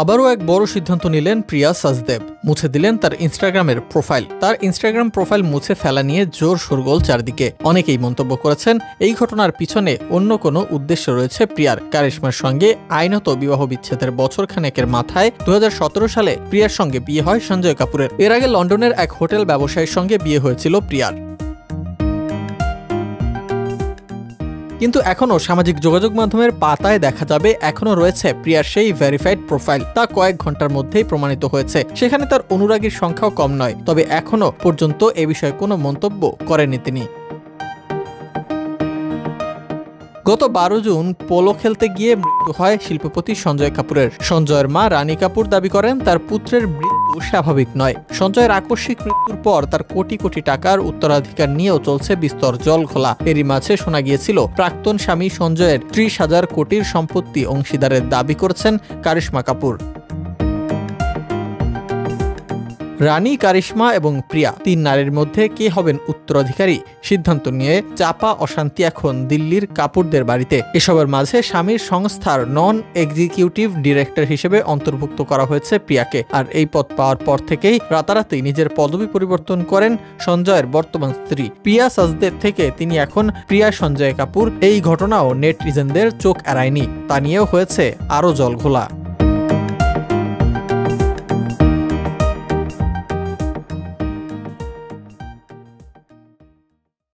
আবারও এক বড় সিদ্ধান্ত নিলেন প্রিয়া সাজদেব। মুছে দিলেন তার ইনস্টাগ্রামের প্রোফাইল। তার ইনস্টাগ্রাম প্রোফাইল মুছে ফেলা নিয়ে জোর শোরগোল চারদিকে। অনেকেই মন্তব্য করেছেন এই ঘটনার পিছনে অন্য কোনো উদ্দেশ্য রয়েছে প্রিয়ার। কারিশমার সঙ্গে আইনত বিবাহ বিচ্ছেদের বছর খানেকের মাথায় 2017 সালে প্রিয়ার সঙ্গে বিয়ে হয় সঞ্জয় কাপুরের। এর আগে লন্ডনের এক হোটেল ব্যবসায়ীর সঙ্গে বিয়ে হয়েছিল প্রিয়ার। কিন্তু এখনও সামাজিক যোগাযোগ মাধ্যমের পাতায় দেখা যাবে এখনও রয়েছে প্রিয়ার সেই ভেরিফাইড প্রোফাইল। তা কয়েক ঘন্টার মধ্যেই প্রমাণিত হয়েছে। সেখানে তার অনুরাগীর সংখ্যাও কম নয়। তবে এখনও পর্যন্ত এ বিষয়ে কোনো মন্তব্য করেননি তিনি। গত 12 জুন পোলো খেলতে গিয়ে মৃত্যু হয় শিল্পপতি সঞ্জয় কাপুরের। সঞ্জয়ের মা রানী কাপুর দাবি করেন তার পুত্রের মৃত্যু স্বাভাবিক নয়। সঞ্জয়ের আকস্মিক মৃত্যুর পর তার কোটি কোটি টাকার উত্তরাধিকার নিয়েও চলছে বিস্তর জলঘোলা। এরই মাঝে শোনা গিয়েছিল প্রাক্তন স্বামী সঞ্জয়ের 30,000 কোটির সম্পত্তি অংশীদারের দাবি করেছেন কারিশমা কাপুর। রানী, কারিশমা এবং প্রিয়া তিন নারীর মধ্যে কে হবেন উত্তরাধিকারী সিদ্ধান্ত নিয়ে চাপা অশান্তি এখন দিল্লির কাপুরদের বাড়িতে। এসবের মাঝে স্বামীর সংস্থার নন এক্সিকিউটিভ ডিরেক্টর হিসেবে অন্তর্ভুক্ত করা হয়েছে প্রিয়াকে। আর এই পদ পাওয়ার পর থেকেই রাতারাতি নিজের পদবি পরিবর্তন করেন সঞ্জয়ের বর্তমান স্ত্রী প্রিয়া সাজদেব থেকে তিনি এখন প্রিয়া সঞ্জয় কাপুর। এই ঘটনাও নেটিজেনদের চোখ এড়ায়নি। তা নিয়েও হয়েছে আরও জলঘোলা।